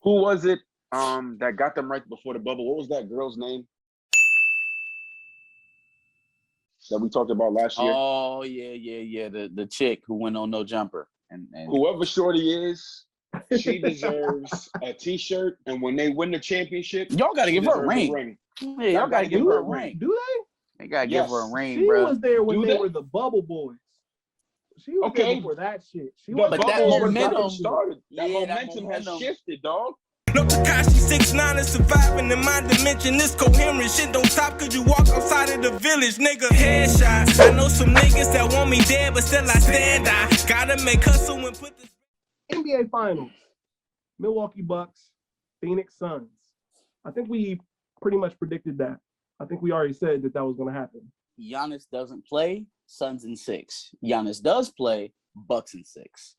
Who was it that got them right before the bubble? What was that girl's name that we talked about last year? Oh, yeah. The chick who went on no jumper. And whoever Shorty is, she deserves a T-shirt. And when they win the championship, y'all got to give her a ring. Yeah, y'all got to give her a ring. Do they? They got to give her a ring, she bro. She was there when they were the bubble boys. She was there before that shit. But that momentum started. That momentum has shifted, dog. No Takashi 6'9" is surviving in my dimension. This coherent shit don't stop cause you walk outside of the village, nigga. Headshots. I know some niggas that want me dead, but still I stand. I gotta make hustle and put this. NBA Finals. Milwaukee Bucks, Phoenix Suns. I think we pretty much predicted that. I think we already said that was going to happen. Giannis doesn't play, Suns in 6. Giannis does play, Bucks in 6.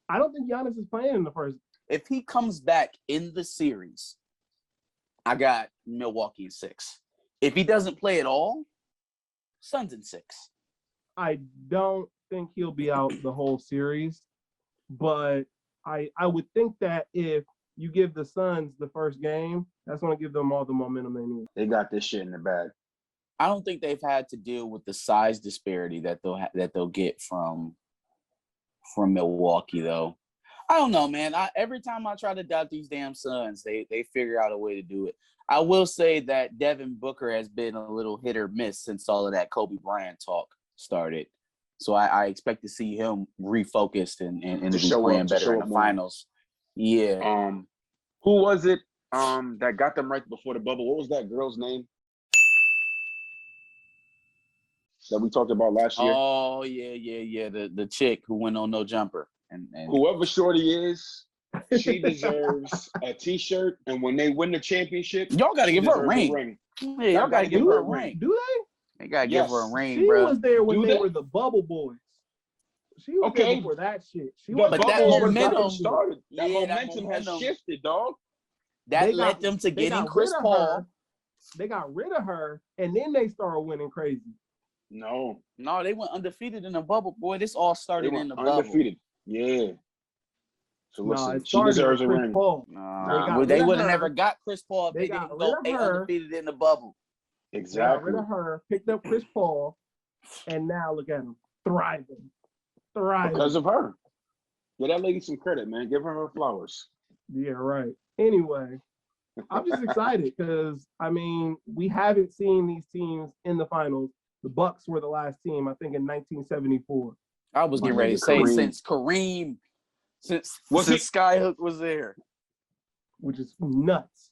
I don't think Giannis is playing in the first. If he comes back in the series, I got Milwaukee in 6. If he doesn't play at all, Suns in 6. I don't think he'll be out the whole series, but I would think that if you give the Suns the first game, that's going to give them all the momentum they need. They got this shit in the bag. I don't think they've had to deal with the size disparity that they'll get from Milwaukee, though. I don't know, man. Every time I try to doubt these damn Suns, they figure out a way to do it. I will say that Devin Booker has been a little hit or miss since all of that Kobe Bryant talk started. So I expect to see him refocused and playing better in the finals. Yeah. Who was it that got them right before the bubble? What was that girl's name that we talked about last year? Oh, yeah. The chick who went on no jumper. And whoever Shorty is, she deserves a T-shirt. And when they win the championship, y'all got to give her a ring. Yeah, y'all got to give her a ring. Do they? They got to give her a ring, she bro. She was there when they were the bubble boys. She was there before that shit. But that momentum started. That momentum has shifted, dog. That led them to getting Chris Paul. They got rid of her, and then they started winning crazy. No, they went undefeated in the bubble. Boy, this all started in the bubble. Undefeated. Yeah. So listen, she deserves a ring. They would have never got Chris Paul if they didn't go undefeated in the bubble. Exactly. They got rid of her, picked up Chris Paul, and now look at him thriving. Because of her. Give that lady some credit, man. Give her flowers. Yeah, right. Anyway, I'm just excited because, we haven't seen these teams in the finals. The Bucks were the last team, I think, in 1974. I was getting ready to say since Kareem, since Skyhook was there. Which is nuts.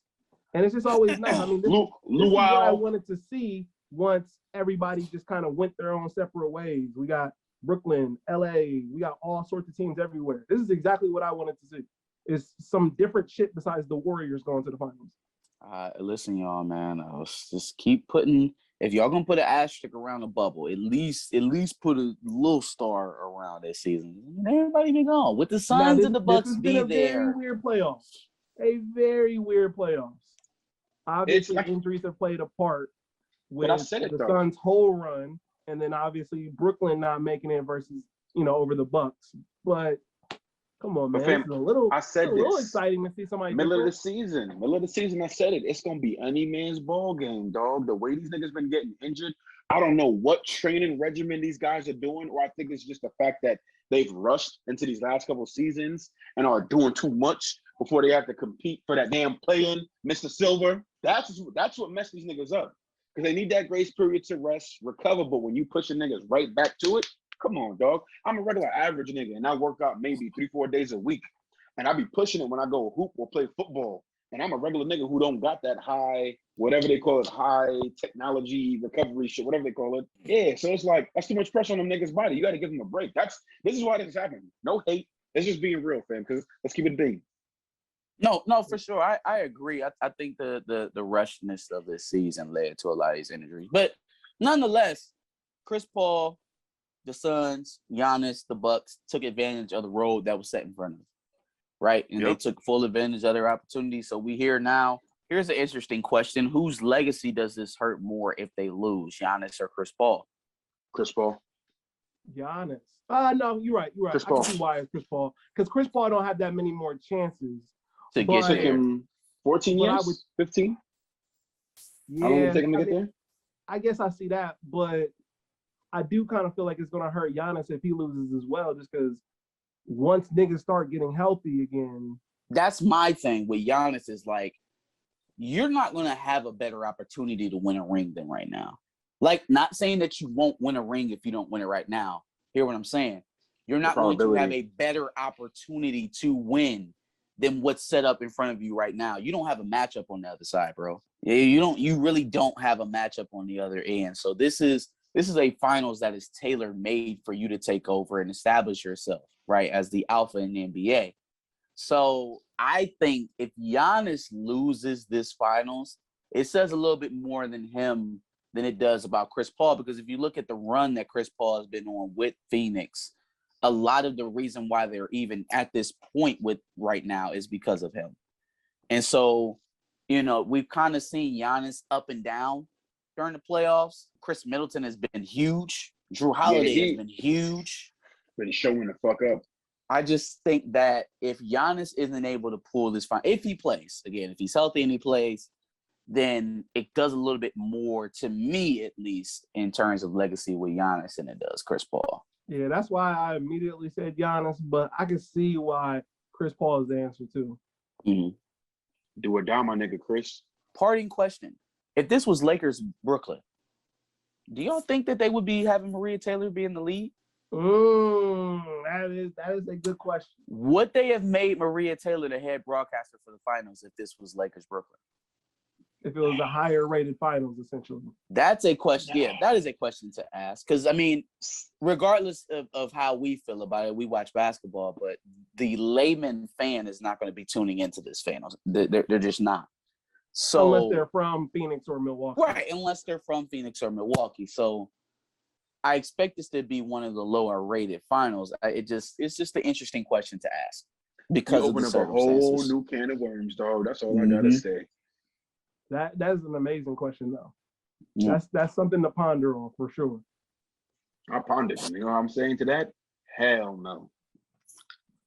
And it's just always nice. This is what I wanted to see once everybody just kind of went their own separate ways. We got Brooklyn, LA, we got all sorts of teams everywhere. This is exactly what I wanted to see. Is some different shit besides the Warriors going to the finals. Listen, y'all, man. Just keep putting. If y'all gonna put an asterisk around the bubble, at least put a little star around this season. Everybody be gone with the Suns and the Bucks be there. Very weird playoffs. A very weird playoffs. Obviously, injuries have played a part with the Suns' whole run, and then obviously Brooklyn not making it versus over the Bucks. But come on, man. It's a little exciting to see somebody. Middle of the season, I said it. It's going to be any man's ball game, dog. The way these niggas been getting injured, I don't know what training regimen these guys are doing, or I think it's just the fact that they've rushed into these last couple seasons and are doing too much before they have to compete for that damn play-in, Mr. Silver. That's what messed these niggas up. Because they need that grace period to rest, recover, but when you pushing niggas right back to it, come on, dog. I'm a regular average nigga, and I work out maybe 3-4 days a week. And I be pushing it when I go hoop or play football. And I'm a regular nigga who don't got that high, whatever they call it, high technology recovery shit, whatever they call it. Yeah, so it's like, that's too much pressure on them niggas' body. You got to give them a break. This is why this is happening. No hate. It's just being real, fam, because let's keep it big. No, for sure. I agree. I think the rushness of this season led to a lot of these injuries. But nonetheless, Chris Paul, the Suns, Giannis, the Bucks took advantage of the road that was set in front of them, right? And they took full advantage of their opportunities. So we here now. Here's an interesting question. Whose legacy does this hurt more if they lose, Giannis or Chris Paul? Chris Paul. Giannis. No, you're right. Chris I Paul. can see why it's Chris Paul. Because Chris Paul don't have that many more chances. To get Took him 14 years? 15? Yeah, How long did it take him to get there? I guess I see that, but I do kind of feel like it's going to hurt Giannis if he loses as well, just because once niggas start getting healthy again. That's my thing with Giannis is like, you're not going to have a better opportunity to win a ring than right now. Like, not saying that you won't win a ring if you don't win it right now. Hear what I'm saying? You're not going to have a better opportunity to win than what's set up in front of you right now. You don't have a matchup on the other side, bro. You really don't have a matchup on the other end. So this is a finals that is tailor-made for you to take over and establish yourself, right, as the alpha in the NBA. So I think if Giannis loses this finals, it says a little bit more than him than it does about Chris Paul, because if you look at the run that Chris Paul has been on with Phoenix, a lot of the reason why they're even at this point with right now is because of him. And so, we've kind of seen Giannis up and down during the playoffs. Chris Middleton has been huge. Drew Holiday has been huge. Been showing the fuck up. I just think that if Giannis isn't able to pull this final, if he plays, again, if he's healthy and he plays, then it does a little bit more, to me at least, in terms of legacy with Giannis than it does Chris Paul. Yeah, that's why I immediately said Giannis, but I can see why Chris Paul is the answer too. Mm-hmm. Do or die, my nigga, Chris. Parting question. If this was Lakers Brooklyn, do y'all think that they would be having Maria Taylor be in the lead? That is a good question. Would they have made Maria Taylor the head broadcaster for the finals if this was Lakers Brooklyn? If it was a higher rated finals, essentially. That's a question. Yeah, that is a question to ask. Because, I mean, regardless of how we feel about it, we watch basketball, but the layman fan is not going to be tuning into this finals. They're just not. So unless they're from Phoenix or Milwaukee. Right, unless they're from Phoenix or Milwaukee. So I expect this to be one of the lower rated finals. It's just an interesting question to ask because of the circumstances. Open up a whole new can of worms, dog. That's all I gotta say. That is an amazing question, though. Yeah. That's something to ponder on for sure. I pondered. You know what I'm saying to that? Hell no.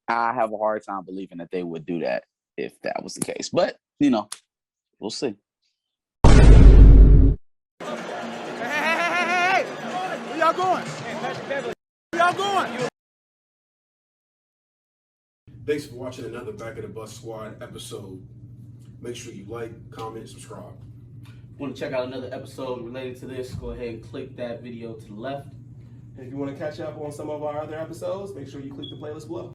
I have a hard time believing that they would do that if that was the case. But, we'll see. Hey! Where y'all going? Where y'all going? Thanks for watching another Back of the Bus Squad episode. Make sure you like, comment, subscribe. Want to check out another episode related to this, go ahead and click that video to the left. And if you want to catch up on some of our other episodes, make sure you click the playlist below.